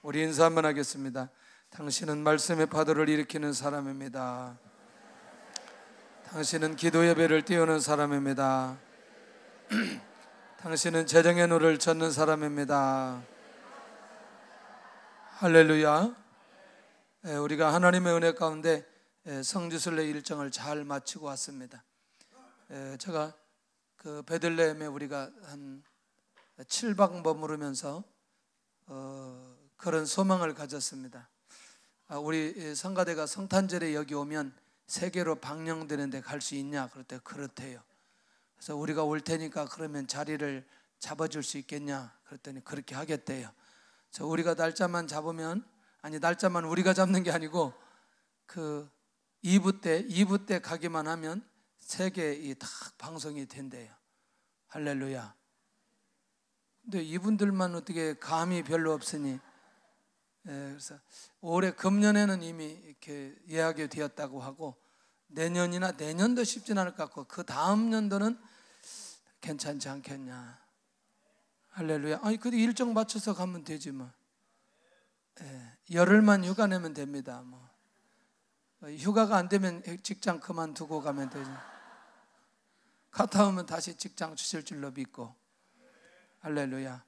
우리 인사 한번 하겠습니다. 당신은 말씀의 파도를 일으키는 사람입니다. 당신은 기도 예배를 띄우는 사람입니다. 당신은 재정의 노를 젓는 사람입니다. 할렐루야. 우리가 하나님의 은혜 가운데 성지순례 일정을 잘 마치고 왔습니다. 제가 그 베들레헴에 우리가 한 7박 머무르면서 그런 소망을 가졌습니다. 우리 성가대가 성탄절에 여기 오면 세계로 방영되는데 갈 수 있냐? 그럴 때 그렇대요. 그래서 우리가 올 테니까 그러면 자리를 잡아줄 수 있겠냐? 그랬더니 그렇게 하겠대요. 그래서 우리가 날짜만 잡으면, 아니 날짜만 우리가 잡는 게 아니고 그 2부 때 가기만 하면 세계에 다 방송이 된대요. 할렐루야. 근데 이분들만 어떻게 감이 별로 없으니, 그래서 올해 금년에는 이미 이렇게 예약이 되었다고 하고, 내년도 쉽진 않을 것 같고 그 다음 년도는 괜찮지 않겠냐. 할렐루야. 아니 근데 일정 맞춰서 가면 되지 뭐. 열흘만 휴가 내면 됩니다. 뭐 휴가가 안 되면 직장 그만두고 가면 되죠. 갔다 오면 다시 직장 주실 줄로 믿고. 할렐루야.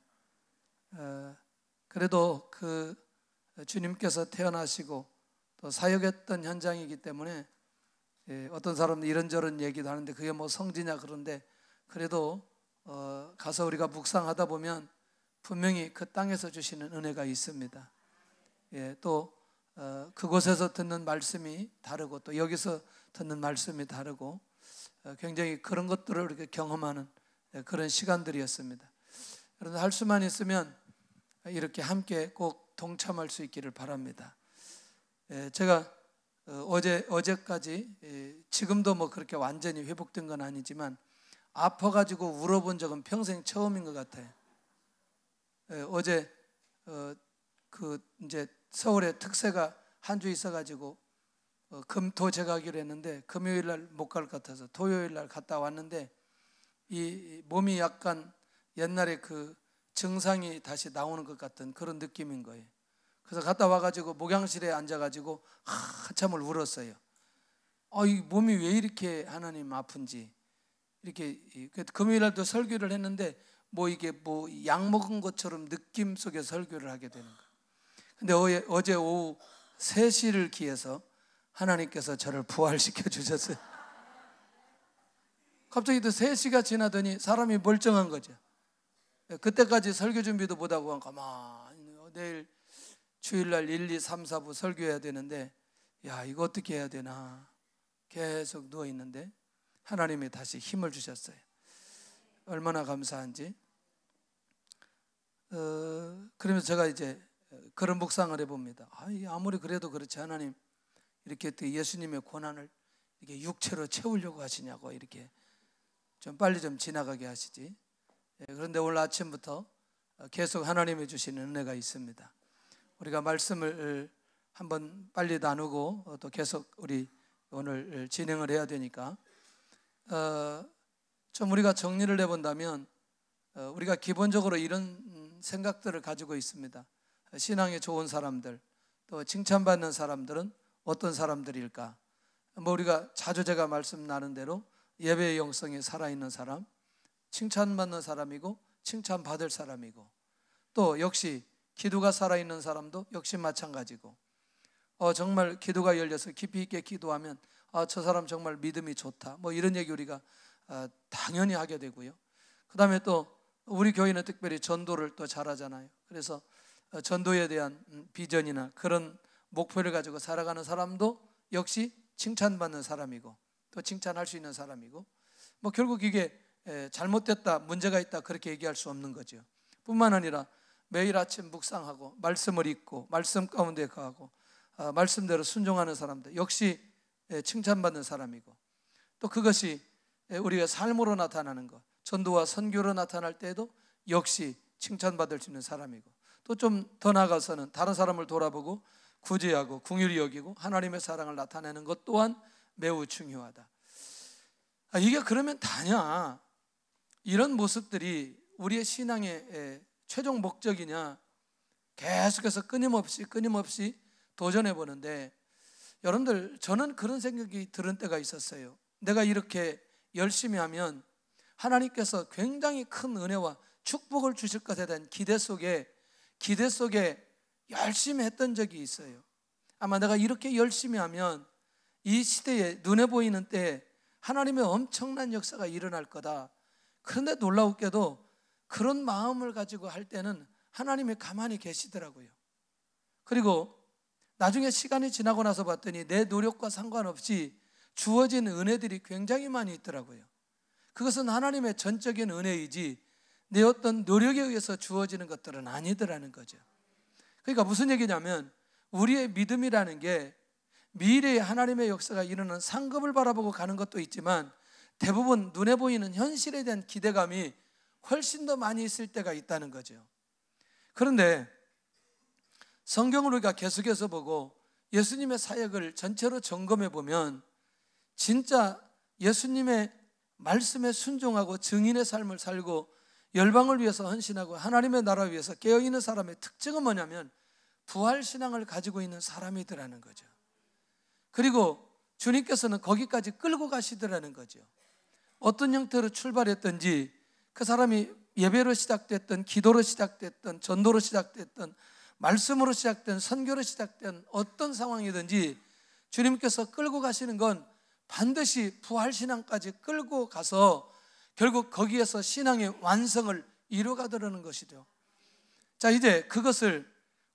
그래도 그 주님께서 태어나시고 또 사역했던 현장이기 때문에 어떤 사람은 이런저런 얘기도 하는데 그게 뭐 성지냐 그런데, 그래도 가서 우리가 묵상하다 보면 분명히 그 땅에서 주시는 은혜가 있습니다. 또 그곳에서 듣는 말씀이 다르고 또 여기서 듣는 말씀이 다르고 굉장히 그런 것들을 이렇게 경험하는 그런 시간들이었습니다. 그런데 할 수만 있으면 이렇게 함께 꼭 동참할 수 있기를 바랍니다. 제가 어제까지, 지금도 뭐 그렇게 완전히 회복된 건 아니지만 아파가지고 울어본 적은 평생 처음인 것 같아요. 어제 그 이제 서울에 특세가 한 주 있어가지고 금토 제가 하기로 했는데 금요일 날 못 갈 것 같아서 토요일 날 갔다 왔는데 이 몸이 약간 옛날에 그 증상이 다시 나오는 것 같은 그런 느낌인 거예요. 그래서 갔다 와가지고 목양실에 앉아가지고 한참을 울었어요. 이 몸이 왜 이렇게 하나님 아픈지. 이렇게 금요일 날도 설교를 했는데 뭐 이게 뭐 약 먹은 것처럼 느낌 속에 설교를 하게 되는 거예요. 근데 어제 오후 3시를 기해서 하나님께서 저를 부활시켜 주셨어요. 갑자기 또 3시가 지나더니 사람이 멀쩡한 거죠. 그때까지 설교 준비도 못하고 가만히 내일 주일날 1, 2, 3, 4부 설교해야 되는데 야 이거 어떻게 해야 되나 계속 누워있는데 하나님이 다시 힘을 주셨어요. 얼마나 감사한지. 그러면서 제가 이제 그런 묵상을 해봅니다. 아무리 그래도 그렇지 하나님 이렇게 또 예수님의 고난을 이렇게 육체로 채우려고 하시냐고, 이렇게 좀 빨리 좀 지나가게 하시지. 그런데 오늘 아침부터 계속 하나님이 주시는 은혜가 있습니다. 우리가 말씀을 한번 빨리 나누고 또 계속 우리 오늘 진행을 해야 되니까 좀 우리가 정리를 해본다면 우리가 기본적으로 이런 생각들을 가지고 있습니다. 신앙이 좋은 사람들, 또 칭찬받는 사람들은 어떤 사람들일까? 뭐 우리가 자주 제가 말씀 나눈 대로 예배의 영성이 살아있는 사람, 칭찬받는 사람이고 칭찬받을 사람이고, 또 역시 기도가 살아있는 사람도 역시 마찬가지고, 정말 기도가 열려서 깊이 있게 기도하면 저 사람 정말 믿음이 좋다, 뭐 이런 얘기 우리가 당연히 하게 되고요. 그 다음에 또 우리 교회는 특별히 전도를 또 잘하잖아요. 그래서 전도에 대한 비전이나 그런 목표를 가지고 살아가는 사람도 역시 칭찬받는 사람이고 또 칭찬할 수 있는 사람이고, 뭐 결국 이게 잘못됐다, 문제가 있다 그렇게 얘기할 수 없는 거죠. 뿐만 아니라 매일 아침 묵상하고 말씀을 읽고 말씀 가운데 거하고 말씀대로 순종하는 사람들 역시 칭찬받는 사람이고, 또 그것이 우리가 삶으로 나타나는 것, 전도와 선교로 나타날 때에도 역시 칭찬받을 수 있는 사람이고, 또 좀 더 나아가서는 다른 사람을 돌아보고 구제하고 긍휼히 여기고 하나님의 사랑을 나타내는 것 또한 매우 중요하다. 이게 그러면 다냐? 이런 모습들이 우리의 신앙의 최종 목적이냐? 계속해서 끊임없이 도전해 보는데, 여러분들, 저는 그런 생각이 드는 때가 있었어요. 내가 이렇게 열심히 하면 하나님께서 굉장히 큰 은혜와 축복을 주실 것에 대한 기대 속에 열심히 했던 적이 있어요. 아마 내가 이렇게 열심히 하면 이 시대에 눈에 보이는 때에 하나님의 엄청난 역사가 일어날 거다. 그런데 놀라웠게도 그런 마음을 가지고 할 때는 하나님이 가만히 계시더라고요. 그리고 나중에 시간이 지나고 나서 봤더니 내 노력과 상관없이 주어진 은혜들이 굉장히 많이 있더라고요. 그것은 하나님의 전적인 은혜이지 내 어떤 노력에 의해서 주어지는 것들은 아니더라는 거죠. 그러니까 무슨 얘기냐면, 우리의 믿음이라는 게 미래에 하나님의 역사가 일어나는 상급을 바라보고 가는 것도 있지만, 대부분 눈에 보이는 현실에 대한 기대감이 훨씬 더 많이 있을 때가 있다는 거죠. 그런데 성경을 우리가 계속해서 보고 예수님의 사역을 전체로 점검해 보면, 진짜 예수님의 말씀에 순종하고 증인의 삶을 살고 열방을 위해서 헌신하고 하나님의 나라를 위해서 깨어있는 사람의 특징은 뭐냐면 부활신앙을 가지고 있는 사람이더라는 거죠. 그리고 주님께서는 거기까지 끌고 가시더라는 거죠. 어떤 형태로 출발했든지 그 사람이 예배로 시작됐던, 기도로 시작됐던, 전도로 시작됐던, 말씀으로 시작된, 선교로 시작된 어떤 상황이든지 주님께서 끌고 가시는 건 반드시 부활신앙까지 끌고 가서 결국 거기에서 신앙의 완성을 이루어가더라는 것이죠. 자, 이제 그것을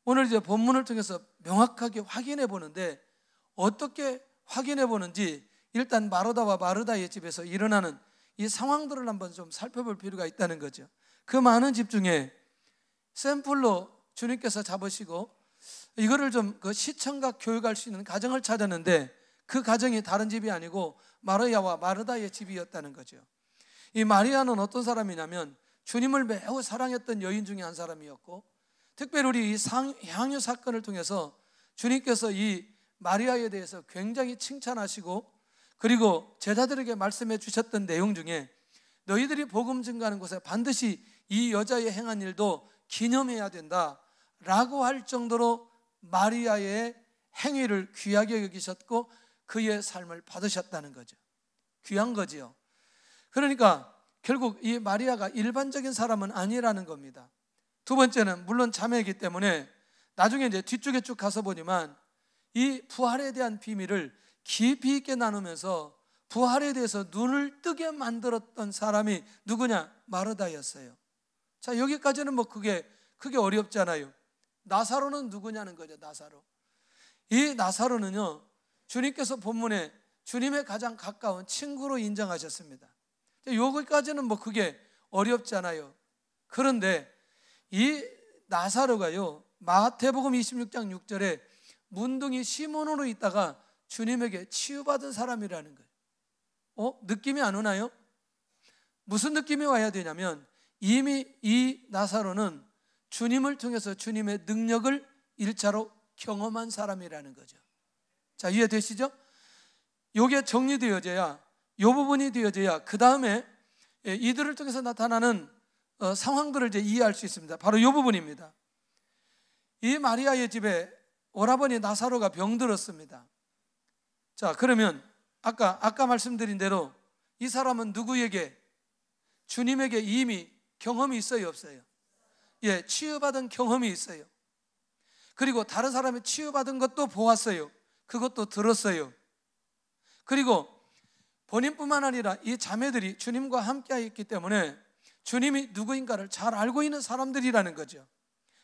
오늘 이제 본문을 통해서 명확하게 확인해 보는데, 어떻게 확인해 보는지 일단 마르다와 마르다의 집에서 일어나는 이 상황들을 한번 좀 살펴볼 필요가 있다는 거죠. 그 많은 집 중에 샘플로 주님께서 잡으시고 이거를 좀 그 시청각 교육할 수 있는 가정을 찾았는데, 그 가정이 다른 집이 아니고 마리아와 마르다의 집이었다는 거죠. 이 마리아는 어떤 사람이냐면 주님을 매우 사랑했던 여인 중에 한 사람이었고, 특별히 우리 이 향유 사건을 통해서 주님께서 이 마리아에 대해서 굉장히 칭찬하시고, 그리고 제자들에게 말씀해 주셨던 내용 중에 너희들이 복음 증거하는 곳에 반드시 이 여자의 행한 일도 기념해야 된다라고 할 정도로 마리아의 행위를 귀하게 여기셨고 그의 삶을 받으셨다는 거죠. 귀한 거지요. 그러니까 결국 이 마리아가 일반적인 사람은 아니라는 겁니다. 두 번째는 물론 자매이기 때문에 나중에 이제 뒤쪽에 쭉 가서 보지만 이 부활에 대한 비밀을 깊이 있게 나누면서 부활에 대해서 눈을 뜨게 만들었던 사람이 누구냐? 마르다였어요. 자, 여기까지는 뭐 크게 어렵잖아요. 나사로는 누구냐는 거죠. 나사로. 이 나사로는요, 주님께서 본문에 주님의 가장 가까운 친구로 인정하셨습니다. 여기까지는 뭐 그게 어렵잖아요. 그런데 이 나사로가요, 마태복음 26장 6절에 문둥이 시몬으로 있다가 주님에게 치유받은 사람이라는 거예요. 느낌이 안 오나요? 무슨 느낌이 와야 되냐면 이미 이 나사로는 주님을 통해서 주님의 능력을 1차로 경험한 사람이라는 거죠. 자, 이해되시죠? 이게 정리되어져야, 이 부분이 되어져야 그 다음에 이들을 통해서 나타나는 상황들을 이제 이해할 수 있습니다. 바로 이 부분입니다. 이 마리아의 집에 오라버니 나사로가 병들었습니다. 자, 그러면 아까 말씀드린 대로 이 사람은 누구에게? 주님에게 이미 경험이 있어요, 없어요? 예, 치유받은 경험이 있어요. 그리고 다른 사람이 치유받은 것도 보았어요. 그것도 들었어요. 그리고 본인뿐만 아니라 이 자매들이 주님과 함께 있기 때문에 주님이 누구인가를 잘 알고 있는 사람들이라는 거죠.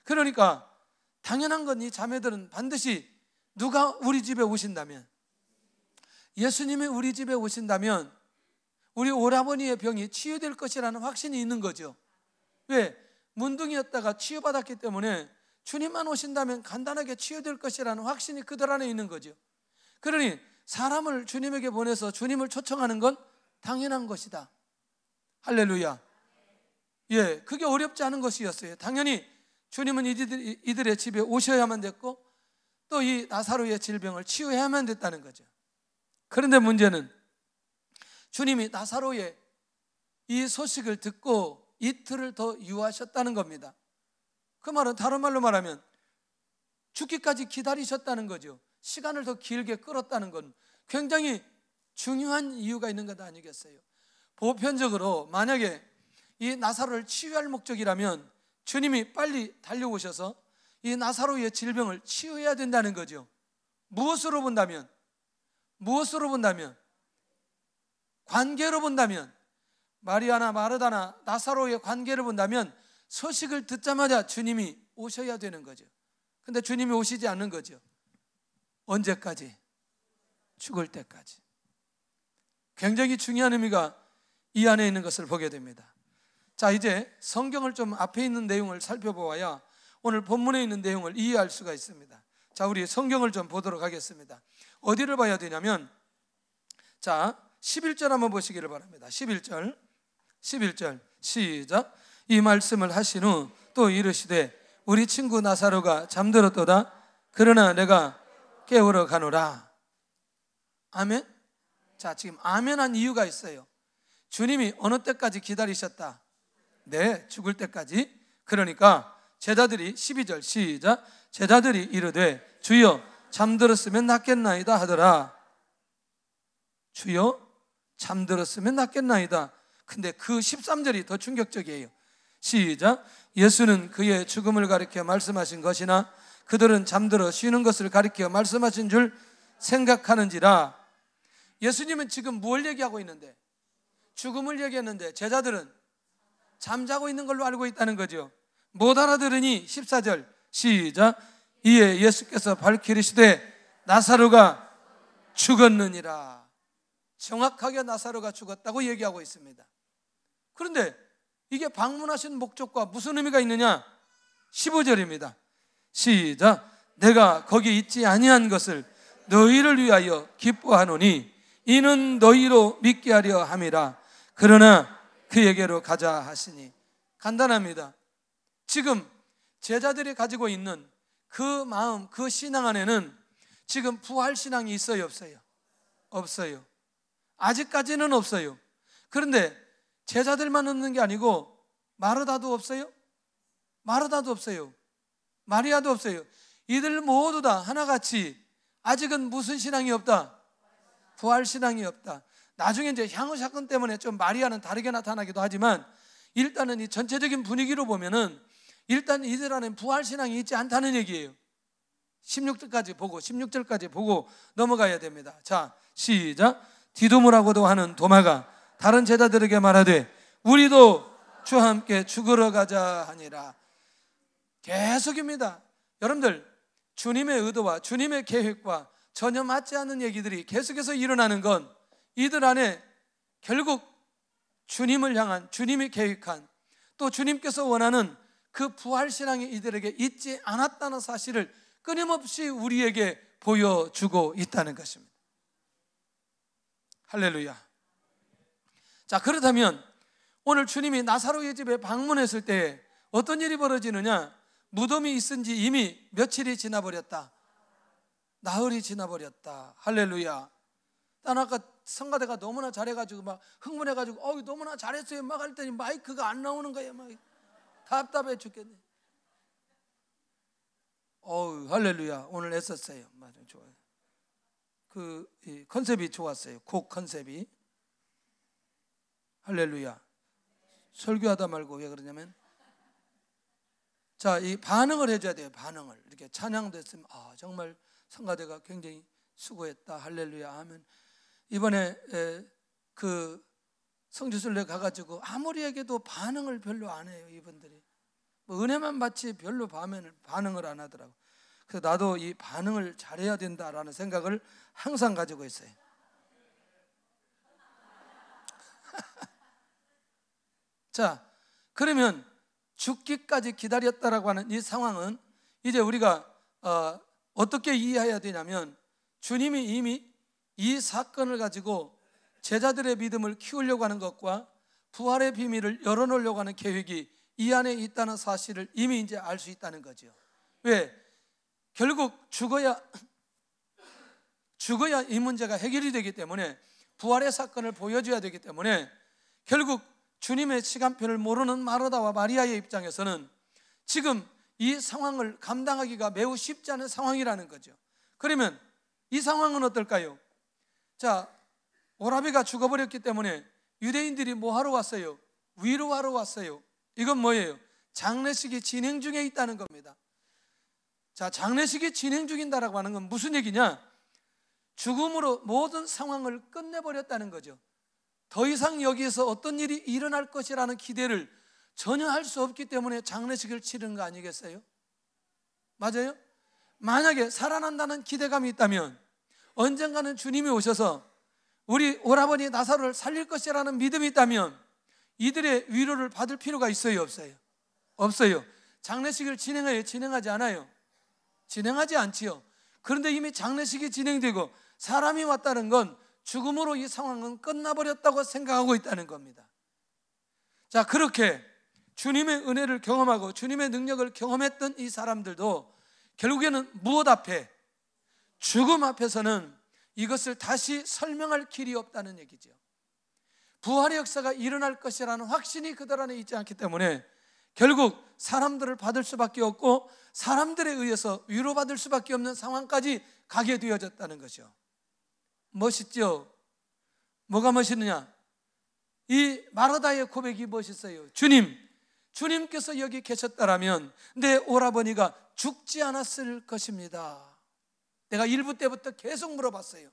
그러니까 당연한 건 이 자매들은 반드시 누가 우리 집에 오신다면, 예수님이 우리 집에 오신다면 우리 오라버니의 병이 치유될 것이라는 확신이 있는 거죠. 왜? 문둥이였다가 치유받았기 때문에 주님만 오신다면 간단하게 치유될 것이라는 확신이 그들 안에 있는 거죠. 그러니 사람을 주님에게 보내서 주님을 초청하는 건 당연한 것이다. 할렐루야. 예, 그게 어렵지 않은 것이었어요. 당연히 주님은 이들의 집에 오셔야만 됐고 또 이 나사로의 질병을 치유해야만 됐다는 거죠. 그런데 문제는 주님이 나사로의 이 소식을 듣고 이틀을 더 유하셨다는 겁니다. 그 말은 다른 말로 말하면 죽기까지 기다리셨다는 거죠. 시간을 더 길게 끌었다는 건 굉장히 중요한 이유가 있는 것 아니겠어요? 보편적으로 만약에 이 나사로를 치유할 목적이라면 주님이 빨리 달려오셔서 이 나사로의 질병을 치유해야 된다는 거죠. 무엇으로 본다면 관계로 본다면, 마리아나 마르다나 나사로의 관계를 본다면 소식을 듣자마자 주님이 오셔야 되는 거죠. 근데 주님이 오시지 않는 거죠. 언제까지? 죽을 때까지. 굉장히 중요한 의미가 이 안에 있는 것을 보게 됩니다. 자, 이제 성경을 좀 앞에 있는 내용을 살펴보아야 오늘 본문에 있는 내용을 이해할 수가 있습니다. 자, 우리 성경을 좀 보도록 하겠습니다. 어디를 봐야 되냐면, 자, 11절 한번 보시기를 바랍니다. 11절 시작. 이 말씀을 하신 후 또 이르시되 우리 친구 나사로가 잠들었도다. 그러나 내가 깨우러 가노라. 아멘. 자, 지금 아멘한 이유가 있어요. 주님이 어느 때까지 기다리셨다? 네, 죽을 때까지. 그러니까 제자들이 12절 시작. 제자들이 이르되 주여 잠들었으면 낫겠나이다 하더라. 주여 잠들었으면 낫겠나이다. 근데 그 13절이 더 충격적이에요. 시작. 예수는 그의 죽음을 가리켜 말씀하신 것이나 그들은 잠들어 쉬는 것을 가리켜 말씀하신 줄 생각하는지라. 예수님은 지금 뭘 얘기하고 있는데? 죽음을 얘기했는데 제자들은 잠자고 있는 걸로 알고 있다는 거죠. 못 알아들으니 14절 시작. 이에 예수께서 밝히시되 나사로가 죽었느니라. 정확하게 나사로가 죽었다고 얘기하고 있습니다. 그런데 이게 방문하신 목적과 무슨 의미가 있느냐? 15절입니다. 시작. 내가 거기 있지 아니한 것을 너희를 위하여 기뻐하노니 이는 너희로 믿게 하려 함이라. 그러나 그에게로 가자 하시니. 간단합니다. 지금 제자들이 가지고 있는 그 마음, 그 신앙 안에는 지금 부활신앙이 있어요, 없어요? 없어요. 아직까지는 없어요. 그런데 제자들만 없는 게 아니고 마르다도 없어요? 마르다도 없어요. 마리아도 없어요. 이들 모두 다 하나같이 아직은 무슨 신앙이 없다? 부활신앙이 없다. 나중에 이제 향후 사건 때문에 좀 마리아는 다르게 나타나기도 하지만 일단은 이 전체적인 분위기로 보면은 일단 이들 안에 부활신앙이 있지 않다는 얘기예요. 16절까지 보고 넘어가야 됩니다. 자, 시작. 디도모라고도 하는 도마가 다른 제자들에게 말하되 우리도 주와 함께 죽으러 가자 하니라. 계속입니다. 여러분들, 주님의 의도와 주님의 계획과 전혀 맞지 않는 얘기들이 계속해서 일어나는 건 이들 안에 결국 주님을 향한, 주님이 계획한, 또 주님께서 원하는 그 부활신앙이 이들에게 있지 않았다는 사실을 끊임없이 우리에게 보여주고 있다는 것입니다. 할렐루야. 자, 그렇다면 오늘 주님이 나사로의 집에 방문했을 때 어떤 일이 벌어지느냐? 무덤이 있은 지 이미 며칠이 지나버렸다. 나흘이 지나버렸다. 할렐루야. 난 아까 성가대가 너무나 잘해가지고 막 흥분해가지고 너무나 잘했어요 막 할 때니 마이크가 안 나오는 거야. 막 답답해 죽겠네. 할렐루야. 오늘 애썼어요. 맞아요. 좋아요. 그 컨셉이 좋았어요. 곡 컨셉이. 할렐루야. 설교하다 말고 왜 그러냐면, 자, 이 반응을 해줘야 돼요. 반응을. 이렇게 찬양됐으면 정말 성가대가 굉장히 수고했다. 할렐루야 하면, 이번에 그 성지순례 가가지고 아무리 얘기해도 반응을 별로 안 해요. 이분들이 뭐 은혜만 받지 별로 반응을 안 하더라고. 그래서 나도 이 반응을 잘해야 된다라는 생각을 항상 가지고 있어요. 자, 그러면 죽기까지 기다렸다라고 하는 이 상황은 이제 우리가 어떻게 이해해야 되냐면, 주님이 이미 이 사건을 가지고 제자들의 믿음을 키우려고 하는 것과 부활의 비밀을 열어놓으려고 하는 계획이 이 안에 있다는 사실을 이미 이제 알 수 있다는 거죠. 왜? 결국 죽어야 이 문제가 해결이 되기 때문에, 부활의 사건을 보여줘야 되기 때문에, 결국 주님의 시간표를 모르는 마르다와 마리아의 입장에서는 지금 이 상황을 감당하기가 매우 쉽지 않은 상황이라는 거죠. 그러면 이 상황은 어떨까요? 자, 오라비가 죽어버렸기 때문에 유대인들이 뭐 하러 왔어요? 위로하러 왔어요. 이건 뭐예요? 장례식이 진행 중에 있다는 겁니다. 자, 장례식이 진행 중인다라고 하는 건 무슨 얘기냐? 죽음으로 모든 상황을 끝내버렸다는 거죠. 더 이상 여기에서 어떤 일이 일어날 것이라는 기대를 전혀 할 수 없기 때문에 장례식을 치르는 거 아니겠어요? 맞아요? 만약에 살아난다는 기대감이 있다면 언젠가는 주님이 오셔서 우리 오라버니 나사로를 살릴 것이라는 믿음이 있다면 이들의 위로를 받을 필요가 있어요, 없어요? 없어요. 장례식을 진행해요, 진행하지 않아요? 진행하지 않지요. 그런데 이미 장례식이 진행되고 사람이 왔다는 건 죽음으로 이 상황은 끝나버렸다고 생각하고 있다는 겁니다. 자, 그렇게 주님의 은혜를 경험하고 주님의 능력을 경험했던 이 사람들도 결국에는 무엇 앞에? 죽음 앞에서는 이것을 다시 설명할 길이 없다는 얘기죠. 부활의 역사가 일어날 것이라는 확신이 그들 안에 있지 않기 때문에 결국 사람들을 받을 수밖에 없고 사람들에 의해서 위로받을 수밖에 없는 상황까지 가게 되어졌다는 것이죠. 멋있죠? 뭐가 멋있느냐? 이 마르다의 고백이 멋있어요. 주님께서 여기 계셨다라면 내 오라버니가 죽지 않았을 것입니다. 내가 1부 때부터 계속 물어봤어요.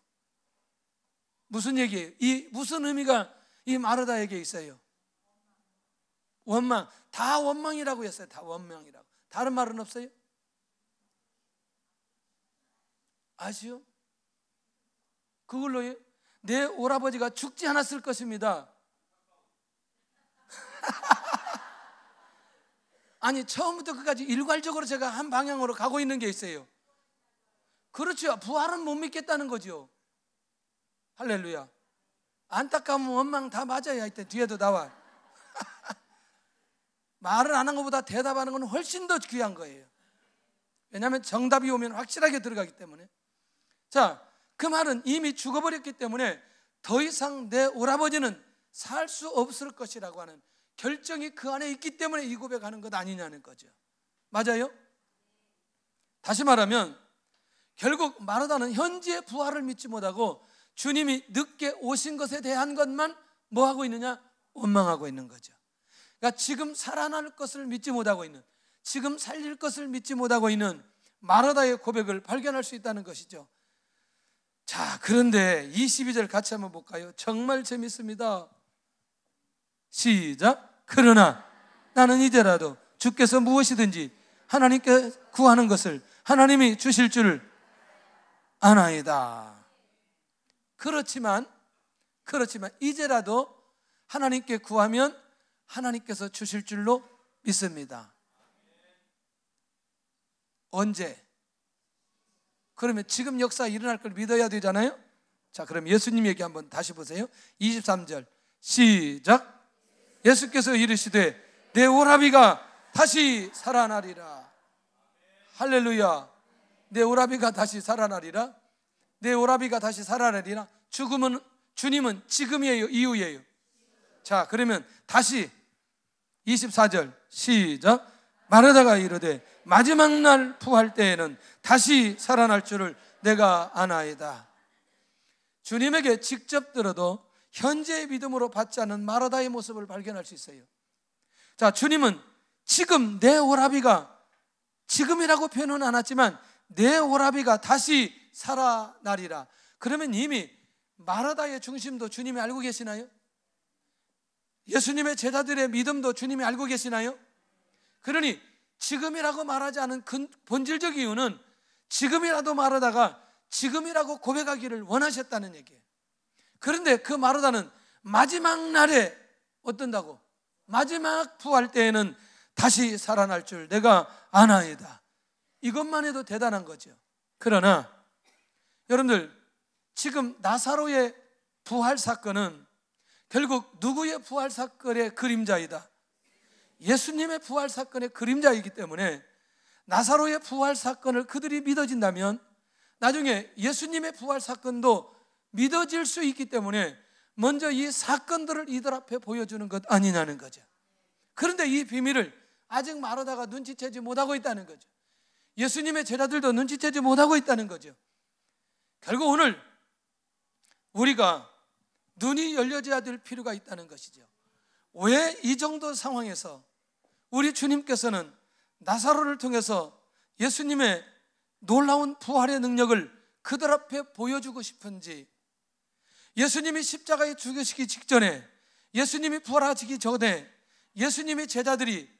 무슨 얘기예요? 이 무슨 의미가 이 마르다에게 있어요? 원망. 다 원망이라고 했어요. 다 원망이라고. 다른 말은 없어요? 아시요? 그걸로 내 오라버지가 죽지 않았을 것입니다. 아니, 처음부터 끝까지 일괄적으로 제가 한 방향으로 가고 있는 게 있어요. 그렇죠. 부활은 못 믿겠다는 거죠. 할렐루야. 안타까움, 원망 다 맞아요. 하여튼 뒤에도 나와. 말을 안 한 것보다 대답하는 건 훨씬 더 귀한 거예요. 왜냐하면 정답이 오면 확실하게 들어가기 때문에. 자, 그 말은 이미 죽어버렸기 때문에 더 이상 내 오라버지는 살 수 없을 것이라고 하는 결정이 그 안에 있기 때문에 이 고백하는 것 아니냐는 거죠. 맞아요? 다시 말하면 결국 마르다는 현지의 부활을 믿지 못하고 주님이 늦게 오신 것에 대한 것만 뭐 하고 있느냐? 원망하고 있는 거죠. 그러니까 지금 살아날 것을 믿지 못하고 있는, 지금 살릴 것을 믿지 못하고 있는 마르다의 고백을 발견할 수 있다는 것이죠. 자, 그런데 22절 같이 한번 볼까요? 정말 재밌습니다. 시작. 그러나 나는 이제라도 주께서 무엇이든지 하나님께 구하는 것을 하나님이 주실 줄 아나이다. 그렇지만 이제라도 하나님께 구하면 하나님께서 주실 줄로 믿습니다. 언제? 그러면 지금 역사 일어날 걸 믿어야 되잖아요. 자, 그럼 예수님 얘기 한번 다시 보세요. 23절 시작. 예수께서 이르시되 내 오라비가 다시 살아나리라. 할렐루야. 내 오라비가 다시 살아나리라. 내 오라비가 다시 살아나리라. 주님은 지금이에요, 이후예요? 자, 그러면 다시 24절 시작. 마르다가 이르되 마지막 날 부활 때에는 다시 살아날 줄을 내가 아나이다. 주님에게 직접 들어도 현재의 믿음으로 받지 않은 마르다의 모습을 발견할 수 있어요. 자, 주님은 지금 내 오라비가, 지금이라고 표현은 안 했지만 내 오라비가 다시 살아나리라. 그러면 이미 마르다의 중심도 주님이 알고 계시나요? 예수님의 제자들의 믿음도 주님이 알고 계시나요? 그러니 지금이라고 말하지 않은 본질적 이유는 지금이라도 마르다가 지금이라고 고백하기를 원하셨다는 얘기예요. 그런데 그 마르다는 마지막 날에 어떤다고? 마지막 부활 때에는 다시 살아날 줄 내가 아나이다. 이것만 해도 대단한 거죠. 그러나 여러분들, 지금 나사로의 부활 사건은 결국 누구의 부활 사건의 그림자이다? 예수님의 부활 사건의 그림자이기 때문에 나사로의 부활 사건을 그들이 믿어진다면 나중에 예수님의 부활 사건도 믿어질 수 있기 때문에 먼저 이 사건들을 이들 앞에 보여주는 것 아니냐는 거죠. 그런데 이 비밀을 아직 마르다가 눈치채지 못하고 있다는 거죠. 예수님의 제자들도 눈치채지 못하고 있다는 거죠. 결국 오늘 우리가 눈이 열려져야 될 필요가 있다는 것이죠. 왜 이 정도 상황에서 우리 주님께서는 나사로를 통해서 예수님의 놀라운 부활의 능력을 그들 앞에 보여주고 싶은지, 예수님이 십자가에 죽으시기 직전에, 예수님이 부활하시기 전에 예수님의 제자들이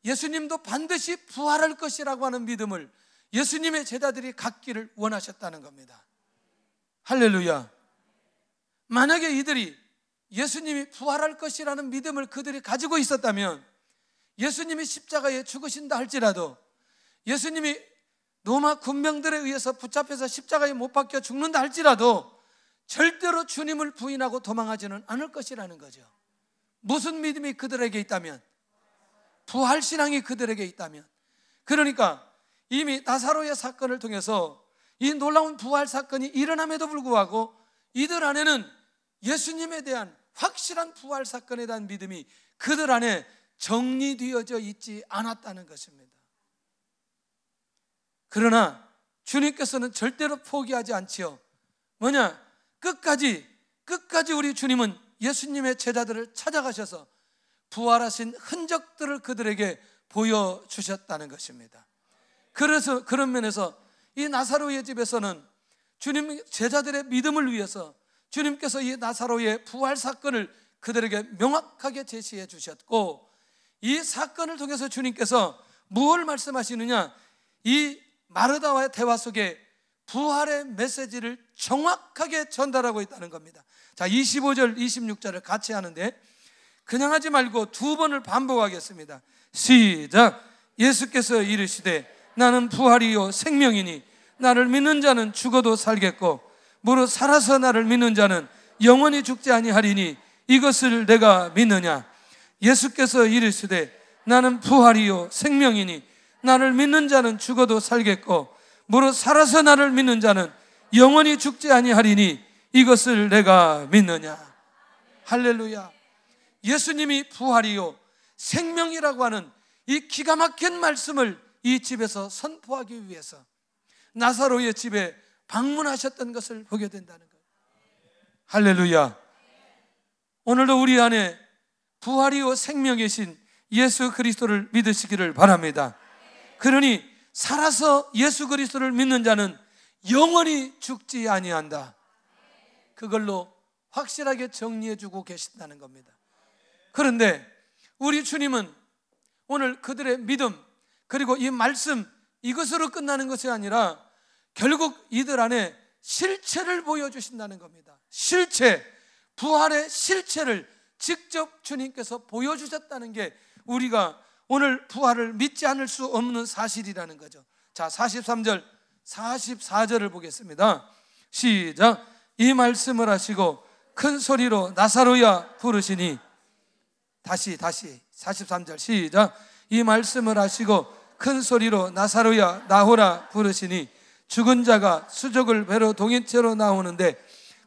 예수님도 반드시 부활할 것이라고 하는 믿음을 예수님의 제자들이 갖기를 원하셨다는 겁니다. 할렐루야. 만약에 이들이 예수님이 부활할 것이라는 믿음을 그들이 가지고 있었다면, 예수님이 십자가에 죽으신다 할지라도, 예수님이 로마 군병들에 의해서 붙잡혀서 십자가에 못 박혀 죽는다 할지라도 절대로 주님을 부인하고 도망하지는 않을 것이라는 거죠. 무슨 믿음이 그들에게 있다면? 부활신앙이 그들에게 있다면. 그러니까 이미 나사로의 사건을 통해서 이 놀라운 부활 사건이 일어남에도 불구하고 이들 안에는 예수님에 대한 확실한 부활 사건에 대한 믿음이 그들 안에 정리되어져 있지 않았다는 것입니다. 그러나 주님께서는 절대로 포기하지 않지요. 뭐냐? 끝까지 우리 주님은 예수님의 제자들을 찾아가셔서 부활하신 흔적들을 그들에게 보여주셨다는 것입니다. 그래서 그런 면에서 이 나사로의 집에서는 주님 제자들의 믿음을 위해서 주님께서 이 나사로의 부활 사건을 그들에게 명확하게 제시해 주셨고, 이 사건을 통해서 주님께서 무엇을 말씀하시느냐? 이 마르다와의 대화 속에 부활의 메시지를 정확하게 전달하고 있다는 겁니다. 자, 25절 26절을 같이 하는데 그냥 하지 말고 두 번을 반복하겠습니다. 시작. 예수께서 이르시되 나는 부활이요 생명이니 나를 믿는 자는 죽어도 살겠고 무릇 살아서 나를 믿는 자는 영원히 죽지 아니하리니 이것을 내가 믿느냐? 예수께서 이르시되 나는 부활이요 생명이니 나를 믿는 자는 죽어도 살겠고 무릇 살아서 나를 믿는 자는 영원히 죽지 아니하리니 이것을 내가 믿느냐? 할렐루야. 예수님이 부활이요 생명이라고 하는 이 기가 막힌 말씀을 이 집에서 선포하기 위해서 나사로의 집에 방문하셨던 것을 보게 된다는 거예요. 할렐루야. 오늘도 우리 안에 부활이요 생명이신 예수 그리스도를 믿으시기를 바랍니다. 그러니 살아서 예수 그리스도를 믿는 자는 영원히 죽지 아니한다. 그걸로 확실하게 정리해 주고 계신다는 겁니다. 그런데 우리 주님은 오늘 그들의 믿음 그리고 이 말씀 이것으로 끝나는 것이 아니라 결국 이들 안에 실체를 보여주신다는 겁니다. 실체, 부활의 실체를 직접 주님께서 보여주셨다는 게 우리가 오늘 부활을 믿지 않을 수 없는 사실이라는 거죠. 자, 43절 44절을 보겠습니다. 시작. 이 말씀을 하시고 큰 소리로 나사로야 부르시니, 다시 43절 시작. 이 말씀을 하시고 큰 소리로 나사로야 나오라 부르시니 죽은 자가 수족을 배로 동인채로 나오는데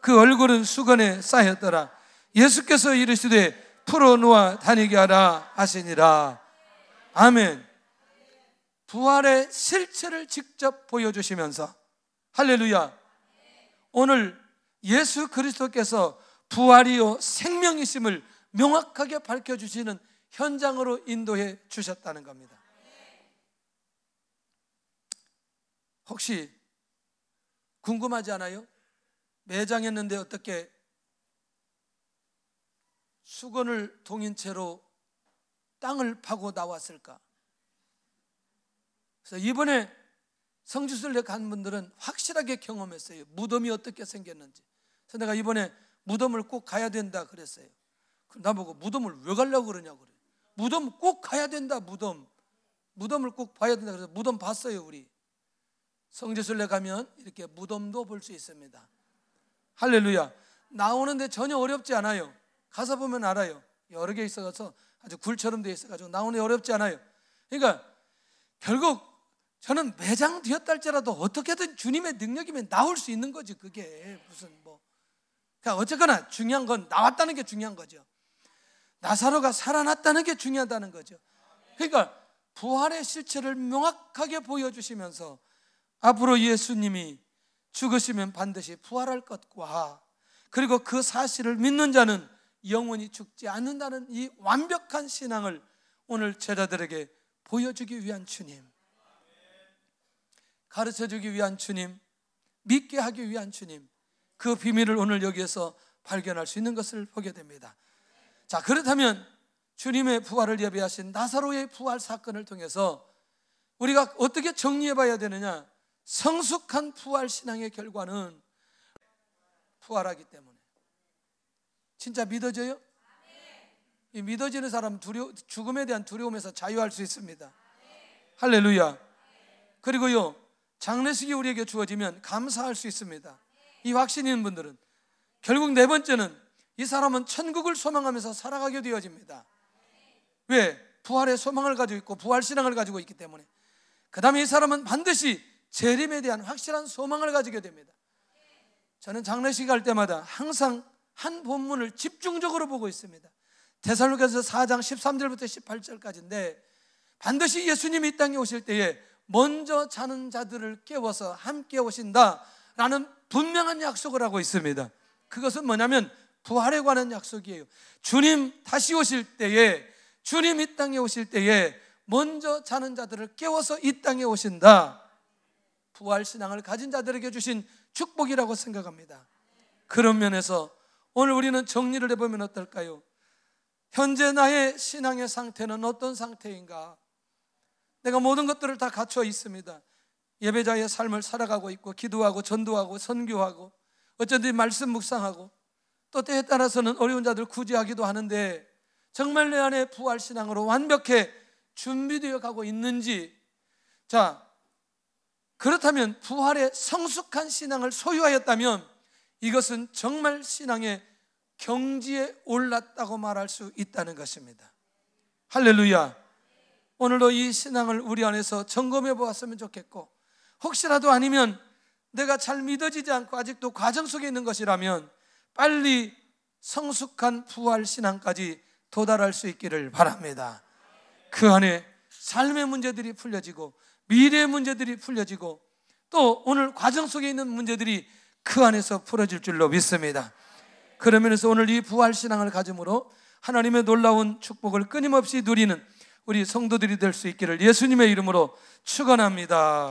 그 얼굴은 수건에 쌓였더라. 예수께서 이르시되 풀어놓아 다니게 하라 하시니라. 아멘. 부활의 실체를 직접 보여주시면서, 할렐루야, 오늘 예수 그리스도께서 부활이요 생명이심을 명확하게 밝혀주시는 현장으로 인도해 주셨다는 겁니다. 혹시 궁금하지 않아요? 매장했는데 어떻게 수건을 동인 채로 땅을 파고 나왔을까? 그래서 이번에 성지순례 간 분들은 확실하게 경험했어요. 무덤이 어떻게 생겼는지. 그래서 내가 이번에 무덤을 꼭 가야 된다 그랬어요. 나보고 무덤을 왜 가려고 그러냐고 그래요. 무덤 꼭 가야 된다. 무덤을 꼭 봐야 된다. 그래서 무덤 봤어요. 우리 성지순례 가면 이렇게 무덤도 볼 수 있습니다. 할렐루야. 나오는데 전혀 어렵지 않아요. 가서 보면 알아요. 여러 개 있어서 아주 굴처럼 돼 있어가지고 나오는데 어렵지 않아요. 그러니까 결국 저는 매장되었다 할지라도 어떻게든 주님의 능력이면 나올 수 있는 거지. 그게 무슨 뭐. 그러니까 어쨌거나 중요한 건 나왔다는 게 중요한 거죠. 나사로가 살아났다는 게 중요하다는 거죠. 그러니까 부활의 실체를 명확하게 보여주시면서 앞으로 예수님이 죽으시면 반드시 부활할 것과 그리고 그 사실을 믿는 자는 영원히 죽지 않는다는 이 완벽한 신앙을 오늘 제자들에게 보여주기 위한 주님, 가르쳐주기 위한 주님, 믿게 하기 위한 주님, 그 비밀을 오늘 여기에서 발견할 수 있는 것을 보게 됩니다. 자, 그렇다면 주님의 부활을 예배하신 나사로의 부활 사건을 통해서 우리가 어떻게 정리해 봐야 되느냐? 성숙한 부활 신앙의 결과는 부활하기 때문에. 진짜 믿어져요? 이 믿어지는 사람은 죽음에 대한 두려움에서 자유할 수 있습니다. 할렐루야. 그리고요, 장례식이 우리에게 주어지면 감사할 수 있습니다. 이 확신이 있는 분들은. 결국 네 번째는 이 사람은 천국을 소망하면서 살아가게 되어집니다. 왜? 부활의 소망을 가지고 있고 부활 신앙을 가지고 있기 때문에. 그 다음에 이 사람은 반드시 재림에 대한 확실한 소망을 가지게 됩니다. 저는 장례식 갈 때마다 항상 한 본문을 집중적으로 보고 있습니다. 데살로니가서 4장 13절부터 18절까지인데 반드시 예수님이 이 땅에 오실 때에 먼저 자는 자들을 깨워서 함께 오신다라는 분명한 약속을 하고 있습니다. 그것은 뭐냐면 부활에 관한 약속이에요. 주님 다시 오실 때에, 주님 이 땅에 오실 때에 먼저 자는 자들을 깨워서 이 땅에 오신다. 부활 신앙을 가진 자들에게 주신 축복이라고 생각합니다. 그런 면에서 오늘 우리는 정리를 해보면 어떨까요? 현재 나의 신앙의 상태는 어떤 상태인가? 내가 모든 것들을 다 갖춰 있습니다. 예배자의 삶을 살아가고 있고, 기도하고 전도하고 선교하고, 어쩐지 말씀 묵상하고, 또 때에 따라서는 어려운 자들 구제하기도 하는데 정말 내 안에 부활 신앙으로 완벽해 준비되어 가고 있는지. 자, 그렇다면 부활의 성숙한 신앙을 소유하였다면 이것은 정말 신앙의 경지에 올랐다고 말할 수 있다는 것입니다. 할렐루야. 오늘도 이 신앙을 우리 안에서 점검해 보았으면 좋겠고, 혹시라도 아니면 내가 잘 믿어지지 않고 아직도 과정 속에 있는 것이라면 빨리 성숙한 부활 신앙까지 도달할 수 있기를 바랍니다. 그 안에 삶의 문제들이 풀려지고 미래의 문제들이 풀려지고 또 오늘 과정 속에 있는 문제들이 그 안에서 풀어질 줄로 믿습니다. 그러면서 오늘 이 부활 신앙을 가짐으로 하나님의 놀라운 축복을 끊임없이 누리는 우리 성도들이 될 수 있기를 예수님의 이름으로 축원합니다.